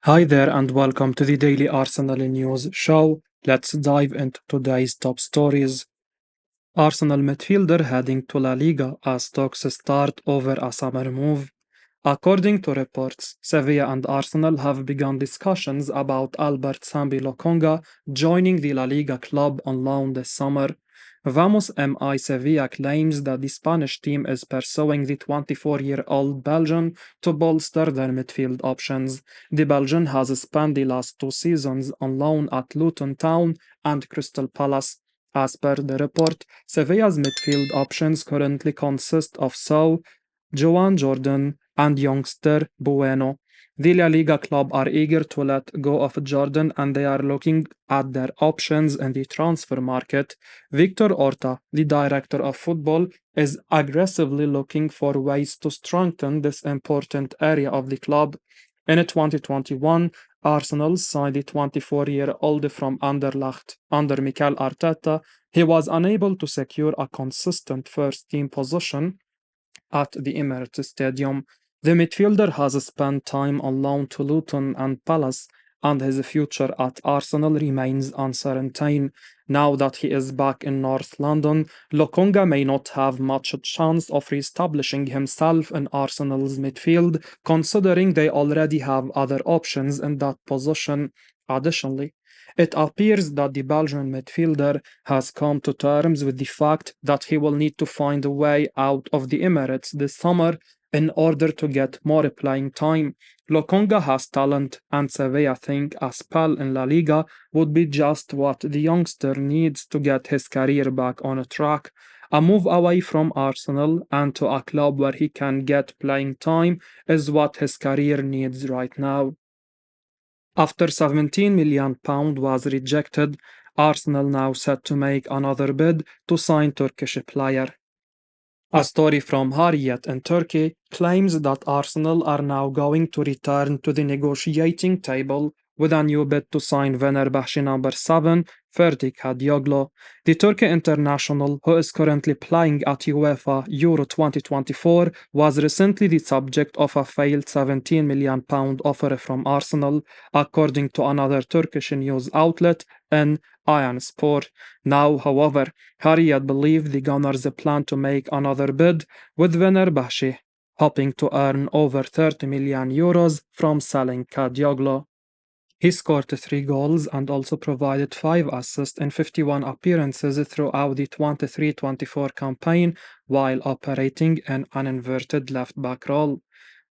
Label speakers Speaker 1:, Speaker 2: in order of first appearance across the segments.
Speaker 1: Hi there, and welcome to the Daily Arsenal News Show. Let's dive into today's top stories. Arsenal midfielder heading to La Liga as talks start over a summer move. According to reports, Sevilla and Arsenal have begun discussions about Albert Sambi Lokonga joining the La Liga club on loan this summer. Mi Sevilla claims that the Spanish team is pursuing the 24-year-old Belgian to bolster their midfield options. The Belgian has spent the last two seasons on loan at Luton Town and Crystal Palace. As per the report, Sevilla's midfield options currently consist of Joan Jordan, and youngster Bueno. The La Liga club are eager to let go of Jordan and they are looking at their options in the transfer market. Victor Orta, the director of football, is aggressively looking for ways to strengthen this important area of the club. In 2021, Arsenal signed the 24-year-old from Anderlecht under Mikel Arteta. He was unable to secure a consistent first-team position at the Emirates Stadium. The midfielder has spent time on loan to Luton and Palace, and his future at Arsenal remains uncertain. Now that he is back in North London, Lokonga may not have much chance of re-establishing himself in Arsenal's midfield, considering they already have other options in that position. Additionally, it appears that the Belgian midfielder has come to terms with the fact that he will need to find a way out of the Emirates this summer in order to get more playing time. Lokonga has talent, and Sevilla think a spell in La Liga would be just what the youngster needs to get his career back on a track. A move away from Arsenal and to a club where he can get playing time is what his career needs right now. After £17 million was rejected, Arsenal now set to make another bid to sign Turkish player. A story from Hurriyet in Turkey claims that Arsenal are now going to return to the negotiating table with a new bid to sign Fenerbahce No.7 Ferdi Kadioglu. The Turkey international, who is currently playing at UEFA EURO 2024, was recently the subject of a failed £17 million offer from Arsenal, according to another Turkish news outlet in Ajansspor. Now, however, Hurriyet believe the Gunners plan to make another bid with Fenerbahce, hoping to earn over €30 million from selling Kadioglu. He scored 3 goals and also provided 5 assists in 51 appearances throughout the 23-24 campaign while operating in an inverted left-back role.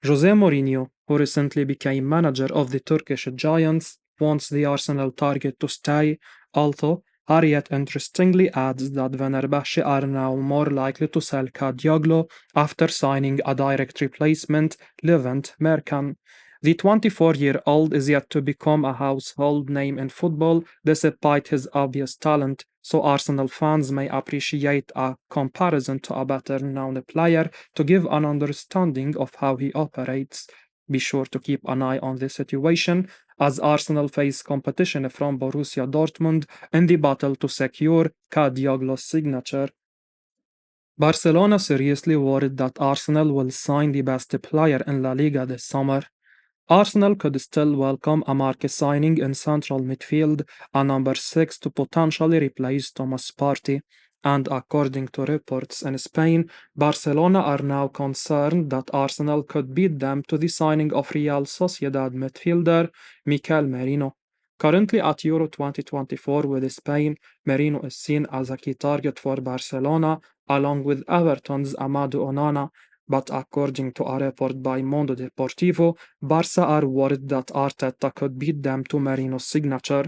Speaker 1: Jose Mourinho, who recently became manager of the Turkish Giants, wants the Arsenal target to stay, although Hurriyet interestingly adds that Fenerbahce are now more likely to sell Kadioglu after signing a direct replacement, Levent Mercan. The 24-year-old is yet to become a household name in football despite his obvious talent, so Arsenal fans may appreciate a comparison to a better-known player to give an understanding of how he operates. Be sure to keep an eye on this situation as Arsenal face competition from Borussia Dortmund in the battle to secure Kadioglu's signature. Barcelona seriously worried that Arsenal will sign the best player in La Liga this summer. Arsenal could still welcome a marquee signing in central midfield, a number 6 to potentially replace Thomas Partey. And according to reports in Spain, Barcelona are now concerned that Arsenal could beat them to the signing of Real Sociedad midfielder Mikel Merino. Currently at Euro 2024 with Spain, Merino is seen as a key target for Barcelona, along with Everton's Amadou Onana. But according to a report by Mundo Deportivo, Barca are worried that Arteta could beat them to Merino's signature.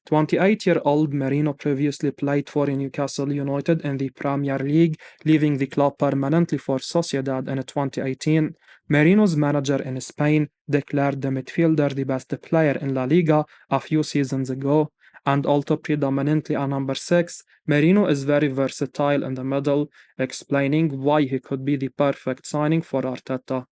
Speaker 1: 28-year-old Merino previously played for Newcastle United in the Premier League, leaving the club permanently for Sociedad in 2018. Merino's manager in Spain declared the midfielder the best player in La Liga a few seasons ago. And although predominantly a number 6, Merino is very versatile in the middle, explaining why he could be the perfect signing for Arteta.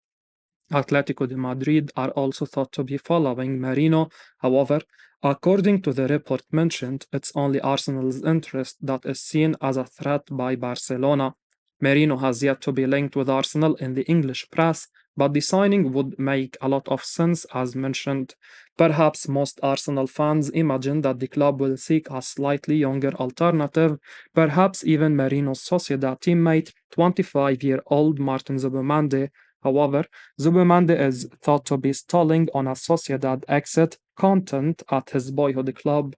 Speaker 1: Atletico de Madrid are also thought to be following Merino. However, according to the report mentioned, it's only Arsenal's interest that is seen as a threat by Barcelona. Merino has yet to be linked with Arsenal in the English press, but the signing would make a lot of sense as mentioned. Perhaps most Arsenal fans imagine that the club will seek a slightly younger alternative, perhaps even Marino's Sociedad teammate, 25-year-old Martin Zubimande. However, Zubimande is thought to be stalling on a Sociedad exit content at his boyhood club.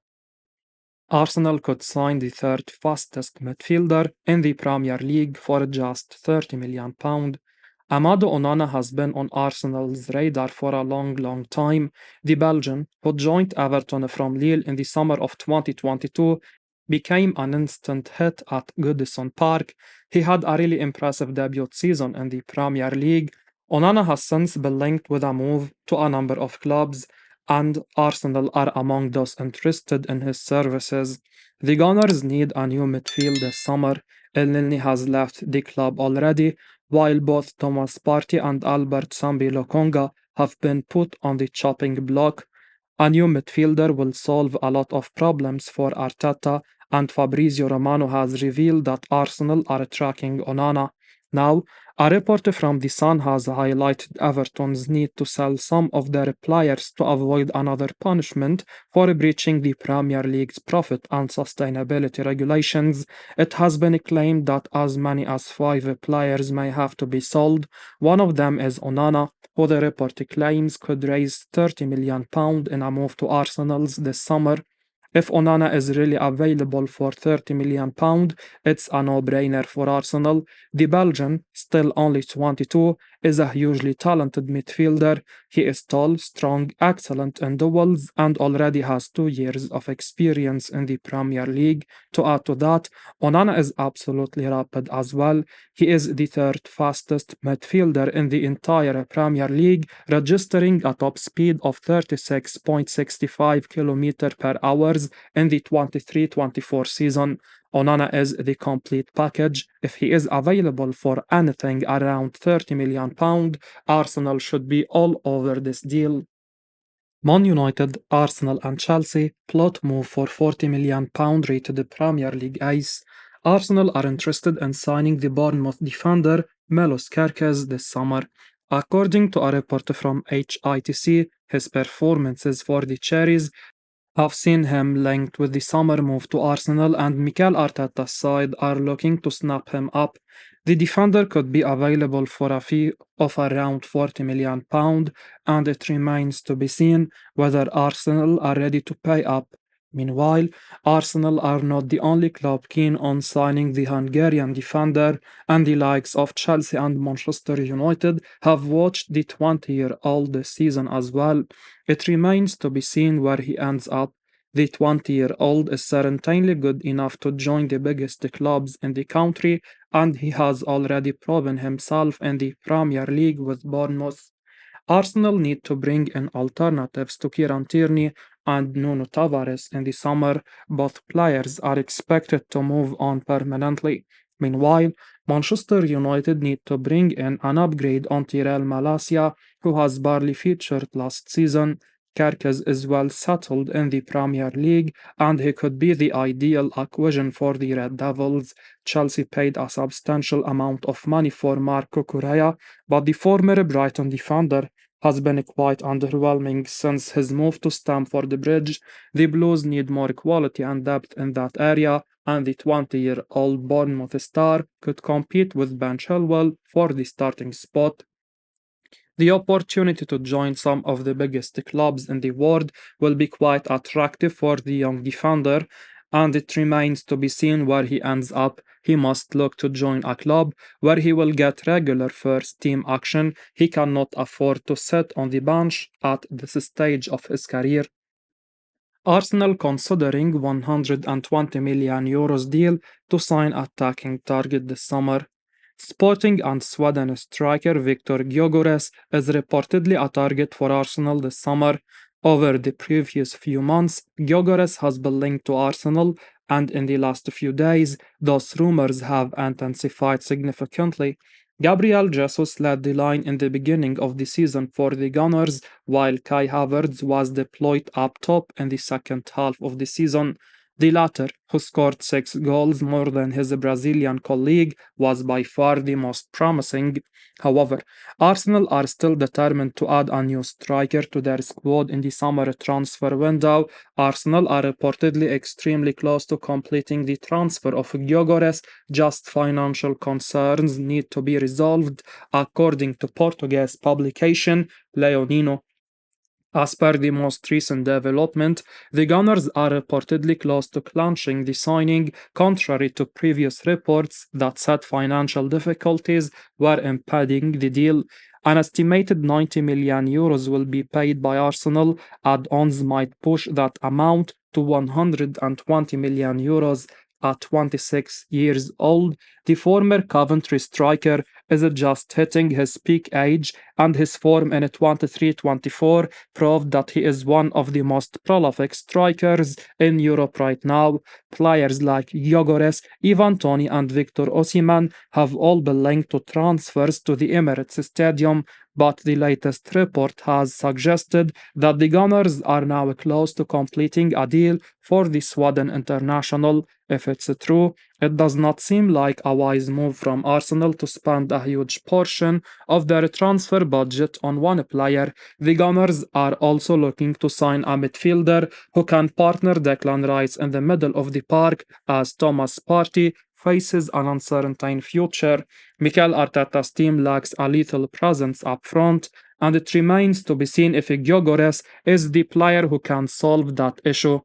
Speaker 1: Arsenal could sign the third fastest midfielder in the Premier League for just £30 million. Amado Onana has been on Arsenal's radar for a long time. The Belgian, who joined Everton from Lille in the summer of 2022, became an instant hit at Goodison Park. He had a really impressive debut season in the Premier League. Onana has since been linked with a move to a number of clubs, and Arsenal are among those interested in his services. The Gunners need a new midfield this summer. El Nini has left the club already, while both Thomas Partey and Albert Sambi Lokonga have been put on the chopping block. A new midfielder will solve a lot of problems for Arteta, and Fabrizio Romano has revealed that Arsenal are tracking Onana. Now, a report from The Sun has highlighted Everton's need to sell some of their players to avoid another punishment for breaching the Premier League's profit and sustainability regulations. It has been claimed that as many as 5 players may have to be sold. One of them is Onana, who the report claims could raise £30 million in a move to Arsenal's this summer. If Onana is really available for £30 million, it's a no-brainer for Arsenal. The Belgian, still only 22, is a hugely talented midfielder. He is tall, strong, excellent in duels, and already has 2 years of experience in the Premier League. To add to that, Onana is absolutely rapid as well. He is the third fastest midfielder in the entire Premier League, registering a top speed of 36.65 km per hour in the 23-24 season. Onana is the complete package. If he is available for anything around £30 million, Arsenal should be all over this deal. Man United, Arsenal and Chelsea plot move for £40 million rated Premier League ace. Arsenal are interested in signing the Bournemouth defender Melos Kerkez this summer. According to a report from HITC, his performances for the Cherries have seen him linked with the summer move to Arsenal, and Mikel Arteta's side are looking to snap him up. The defender could be available for a fee of around £40 million, and it remains to be seen whether Arsenal are ready to pay up. Meanwhile, Arsenal are not the only club keen on signing the Hungarian defender, and the likes of Chelsea and Manchester United have watched the 20-year-old this season as well. It remains to be seen where he ends up. The 20-year-old is certainly good enough to join the biggest clubs in the country, and he has already proven himself in the Premier League with Bournemouth. Arsenal need to bring in alternatives to Kieran Tierney and Nuno Tavares in the summer. Both players are expected to move on permanently. Meanwhile, Manchester United need to bring in an upgrade on Tyrell Malacia, who has barely featured last season. Kerkez is well settled in the Premier League, and he could be the ideal acquisition for the Red Devils. Chelsea paid a substantial amount of money for Marco Correa, but the former Brighton defender has been quite underwhelming since his move to Stamford Bridge. The Blues need more quality and depth in that area, and the 20-year-old Bournemouth star could compete with Ben Chilwell for the starting spot. The opportunity to join some of the biggest clubs in the world will be quite attractive for the young defender, and it remains to be seen where he ends up. He must look to join a club where he will get regular first team action. He cannot afford to sit on the bench at this stage of his career. Arsenal considering €120 million deal to sign attacking target this summer. Sporting and Sweden striker Viktor Gyökeres is reportedly a target for Arsenal this summer. Over the previous few months, Gyökeres has been linked to Arsenal, and in the last few days, those rumors have intensified significantly. Gabriel Jesus led the line in the beginning of the season for the Gunners, while Kai Havertz was deployed up top in the second half of the season. The latter, who scored 6 goals more than his Brazilian colleague, was by far the most promising. However, Arsenal are still determined to add a new striker to their squad in the summer transfer window. Arsenal are reportedly extremely close to completing the transfer of Gyökeres. Just financial concerns need to be resolved, according to Portuguese publication Leonino. As per the most recent development, the Gunners are reportedly close to clinching the signing, contrary to previous reports that said financial difficulties were impeding the deal. An estimated 90 million euros will be paid by Arsenal. Add-ons might push that amount to 120 million euros. At 26 years old, the former Coventry striker is just hitting his peak age, and his form in 23-24 proved that he is one of the most prolific strikers in Europe right now. Players like Gyökeres, Ivan Toney, and Victor Osimhen have all been linked to transfers to the Emirates Stadium, but the latest report has suggested that the Gunners are now close to completing a deal for the Sweden international. If it's true, it does not seem like a wise move from Arsenal to spend a huge portion of their transfer budget on one player. The Gunners are also looking to sign a midfielder who can partner Declan Rice in the middle of the park as Thomas Partey faces an uncertain future. Mikel Arteta's team lacks a lethal presence up front, and it remains to be seen if Gyökeres is the player who can solve that issue.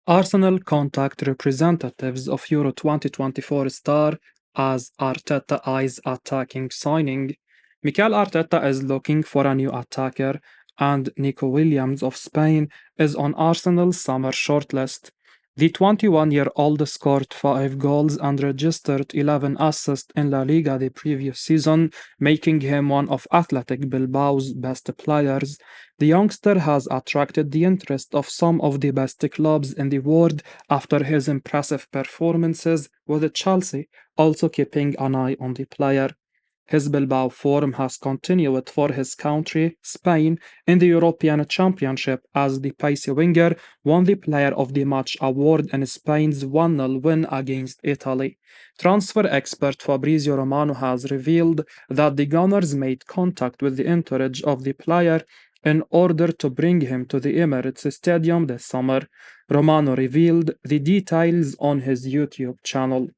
Speaker 1: Arsenal contact representatives of Euro 2024 star as Arteta eyes attacking signing. Mikel Arteta is looking for a new attacker, and Nico Williams of Spain is on Arsenal's summer shortlist. The 21-year-old scored 5 goals and registered 11 assists in La Liga the previous season, making him one of Athletic Bilbao's best players. The youngster has attracted the interest of some of the best clubs in the world after his impressive performances with Chelsea, also keeping an eye on the player. His Bilbao form has continued for his country, Spain, in the European Championship as the pacey winger won the Player of the Match award in Spain's 1-0 win against Italy. Transfer expert Fabrizio Romano has revealed that the Gunners made contact with the entourage of the player in order to bring him to the Emirates Stadium this summer. Romano revealed the details on his YouTube channel.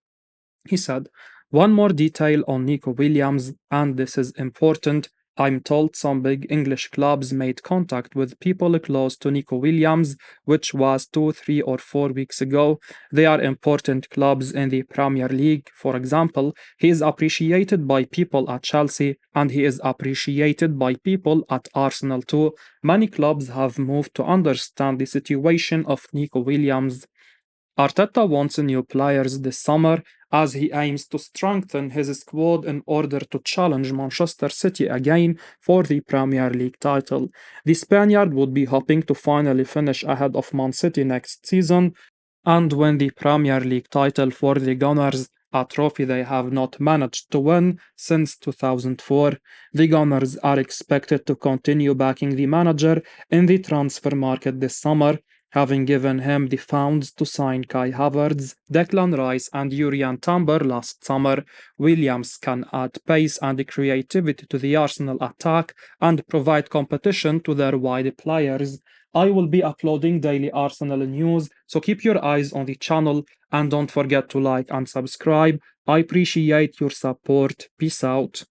Speaker 1: He said, "One more detail on Nico Williams, and this is important. I'm told some big English clubs made contact with people close to Nico Williams, which was 2, 3, or 4 weeks ago. They are important clubs in the Premier League. For example, he is appreciated by people at Chelsea, and he is appreciated by people at Arsenal too. Many clubs have moved to understand the situation of Nico Williams." Arteta wants new players this summer as he aims to strengthen his squad in order to challenge Manchester City again for the Premier League title. The Spaniard would be hoping to finally finish ahead of Man City next season and win the Premier League title for the Gunners, a trophy they have not managed to win since 2004. The Gunners are expected to continue backing the manager in the transfer market this summer, having given him the funds to sign Kai Havertz, Declan Rice, and Jurriën Timber last summer. Williams can add pace and creativity to the Arsenal attack and provide competition to their wide players. I will be uploading daily Arsenal news, so keep your eyes on the channel and don't forget to like and subscribe. I appreciate your support. Peace out.